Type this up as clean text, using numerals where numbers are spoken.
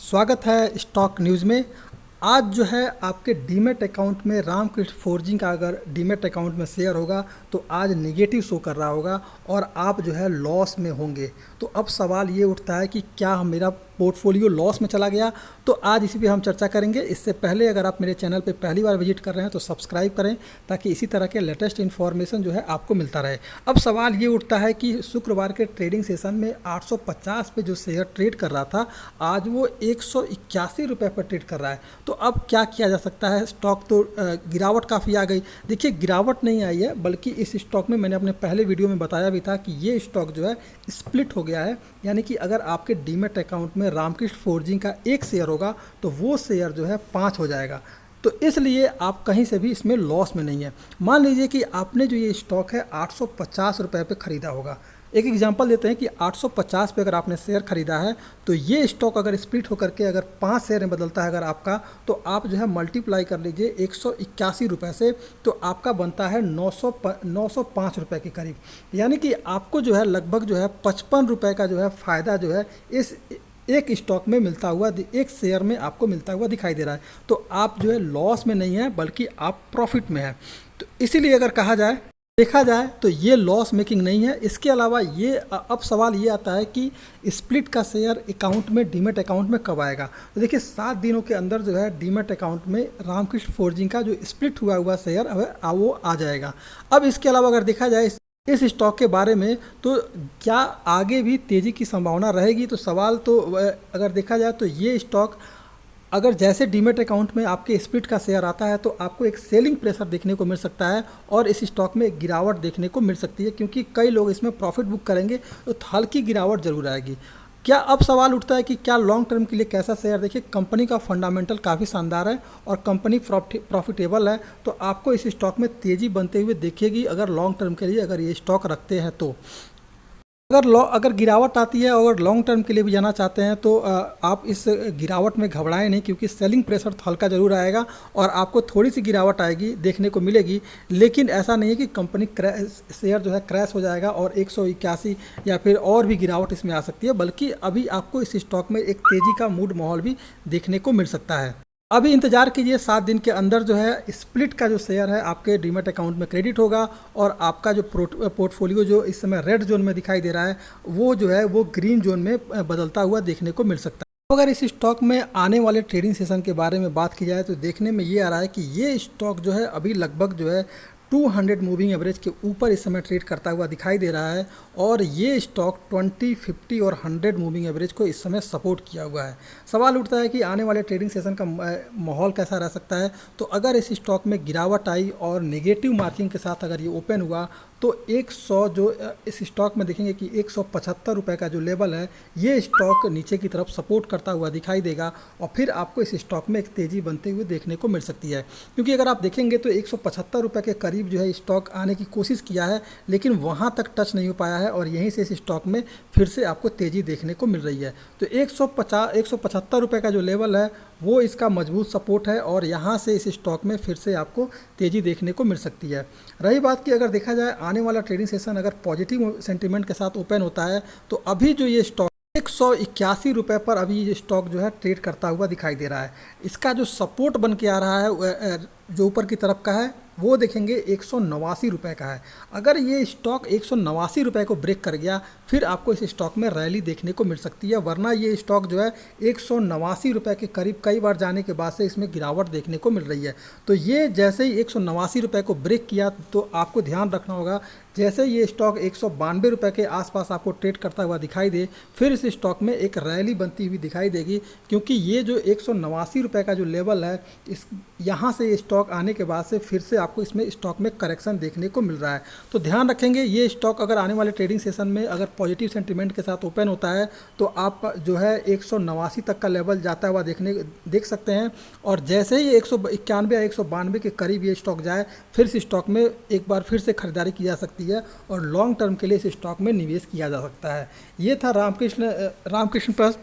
स्वागत है stock news में। आज जो है आपके डीमैट अकाउंट में रामकृष्ण फोर्जिंग का अगर डीमैट अकाउंट में शेयर होगा तो आज नेगेटिव शो कर रहा होगा और आप जो है लॉस में होंगे। तो अब सवाल ये उठता है कि क्या मेरा पोर्टफोलियो लॉस में चला गया। तो आज इसी पे हम चर्चा करेंगे। इससे पहले अगर आप मेरे चैनल पे पहली बार विजिट कर रहे हैं तो सब्सक्राइब करें ताकि इसी तरह के लेटेस्ट इन्फॉर्मेशन जो है आपको मिलता रहे। अब सवाल ये उठता है कि शुक्रवार के ट्रेडिंग सेशन में 850 पे जो शेयर ट्रेड कर रहा था आज वो 181 रुपये पर ट्रेड कर रहा है। तो अब क्या किया जा सकता है। स्टॉक तो गिरावट काफ़ी आ गई। देखिए गिरावट नहीं आई है बल्कि इस स्टॉक में मैंने अपने पहले वीडियो में बताया भी था कि ये स्टॉक जो है स्प्लिट हो गया है। यानी कि अगर आपके डीमैट अकाउंट में रामकृष्ण फोर्जिंग का एक शेयर होगा तो वो शेयर जो है 5 हो जाएगा। तो इसलिए आप कहीं से भी इसमें लॉस में नहीं है। मान लीजिए कि आपने जो ये स्टॉक है 850 रुपये पे ख़रीदा होगा। एक एग्जांपल देते हैं कि 850 पे अगर आपने शेयर खरीदा है तो ये स्टॉक अगर स्प्लिट होकर के अगर 5 शेयर में बदलता है अगर आपका, तो आप जो है मल्टीप्लाई कर लीजिए 181 रुपये से, तो आपका बनता है 905 रुपये के करीब। यानी कि आपको जो है लगभग जो है 55 रुपये का जो है फ़ायदा जो है इस एक स्टॉक में मिलता हुआ, एक शेयर में आपको मिलता हुआ दिखाई दे रहा है। तो आप जो है लॉस में नहीं है बल्कि आप प्रॉफिट में हैं। तो इसीलिए अगर देखा जाए तो ये लॉस मेकिंग नहीं है। इसके अलावा ये अब सवाल ये आता है कि स्प्लिट का शेयर अकाउंट में डीमैट अकाउंट में कब आएगा। तो देखिए 7 दिनों के अंदर जो है डीमैट अकाउंट में रामकृष्ण फोर्जिंग का जो स्प्लिट हुआ शेयर वो आ जाएगा। अब इसके अलावा अगर देखा जाए इस स्टॉक के बारे में तो क्या आगे भी तेज़ी की संभावना रहेगी। तो सवाल तो अगर देखा जाए तो ये स्टॉक अगर जैसे डीमैट अकाउंट में आपके स्प्लिट का शेयर आता है तो आपको एक सेलिंग प्रेशर देखने को मिल सकता है और इस स्टॉक में एक गिरावट देखने को मिल सकती है, क्योंकि कई लोग इसमें प्रॉफिट बुक करेंगे तो हल्की गिरावट जरूर आएगी। क्या अब सवाल उठता है कि क्या लॉन्ग टर्म के लिए कैसा शेयर। देखिए कंपनी का फंडामेंटल काफ़ी शानदार है और कंपनी प्रॉफिटेबल है, तो आपको इस स्टॉक में तेज़ी बनते हुए दिखेगी अगर लॉन्ग टर्म के लिए अगर ये स्टॉक रखते हैं तो। अगर गिरावट आती है और लॉन्ग टर्म के लिए भी जाना चाहते हैं तो आप इस गिरावट में घबराएं नहीं, क्योंकि सेलिंग प्रेशर तो हल्का ज़रूर आएगा और आपको थोड़ी सी गिरावट आएगी देखने को मिलेगी। लेकिन ऐसा नहीं है कि कंपनी शेयर जो है क्रैश हो जाएगा और 181 या फिर और भी गिरावट इसमें आ सकती है, बल्कि अभी आपको इस स्टॉक में एक तेज़ी का मूड माहौल भी देखने को मिल सकता है। अभी इंतजार कीजिए, 7 दिन के अंदर जो है स्प्लिट का जो शेयर है आपके डीमैट अकाउंट में क्रेडिट होगा और आपका जो पोर्टफोलियो जो इस समय रेड जोन में दिखाई दे रहा है वो जो है वो ग्रीन जोन में बदलता हुआ देखने को मिल सकता है। अगर इस स्टॉक में आने वाले ट्रेडिंग सेशन के बारे में बात की जाए तो देखने में ये आ रहा है कि ये स्टॉक जो है अभी लगभग जो है 200 मूविंग एवरेज के ऊपर इस समय ट्रेड करता हुआ दिखाई दे रहा है और ये स्टॉक 20, 50 और 100 मूविंग एवरेज को इस समय सपोर्ट किया हुआ है। सवाल उठता है कि आने वाले ट्रेडिंग सेशन का माहौल कैसा रह सकता है। तो अगर इस स्टॉक में गिरावट आई और नेगेटिव मार्किंग के साथ अगर ये ओपन हुआ तो 100 जो इस स्टॉक में देखेंगे कि 175 रुपये का जो लेवल है ये स्टॉक नीचे की तरफ सपोर्ट करता हुआ दिखाई देगा और फिर आपको इस स्टॉक में एक तेज़ी बनते हुए देखने को मिल सकती है। क्योंकि अगर आप देखेंगे तो 175 रुपये के करीब जो है स्टॉक आने की कोशिश किया है लेकिन वहाँ तक टच नहीं हो पाया है और यहीं से इस स्टॉक में फिर से आपको तेज़ी देखने को मिल रही है। तो 175 रुपये का जो लेवल है वो इसका मजबूत सपोर्ट है और यहाँ से इस स्टॉक में फिर से आपको तेज़ी देखने को मिल सकती है। रही बात कि अगर देखा जाए आने वाला ट्रेडिंग सेशन अगर पॉजिटिव सेंटीमेंट के साथ ओपन होता है तो अभी जो ये स्टॉक 181 रुपये पर अभी ये स्टॉक जो है ट्रेड करता हुआ दिखाई दे रहा है। इसका जो सपोर्ट बन के आ रहा है जो ऊपर की तरफ का है वो देखेंगे 189 रुपये का है। अगर ये स्टॉक 189 रुपये को ब्रेक कर गया फिर आपको इस स्टॉक में रैली देखने को मिल सकती है, वरना ये स्टॉक जो है 189 रुपये के करीब कई बार जाने के बाद से इसमें गिरावट देखने को मिल रही है। तो ये जैसे ही 189 रुपये को ब्रेक किया तो आपको ध्यान रखना होगा, जैसे ये स्टॉक 192 रुपये के आसपास आपको ट्रेड करता हुआ दिखाई दे फिर इस स्टॉक में एक रैली बनती हुई दिखाई देगी, क्योंकि ये जो 189 रुपये का जो लेवल है इस यहाँ से ये स्टॉक आने के बाद से फिर से आपको इसमें स्टॉक में करेक्शन देखने को मिल रहा है। तो ध्यान रखेंगे ये स्टॉक अगर आने वाले ट्रेडिंग सेशन में अगर पॉजिटिव सेंटीमेंट के साथ ओपन होता है तो आप जो है 189 तक का लेवल जाता हुआ देख सकते हैं और जैसे ही 191 या 192 के करीब ये स्टॉक जाए फिर इस स्टॉक में एक बार फिर से खरीदारी की जा सकती है और लॉन्ग टर्म के लिए इस स्टॉक में निवेश किया जा सकता है। ये था रामकृष्ण प्लस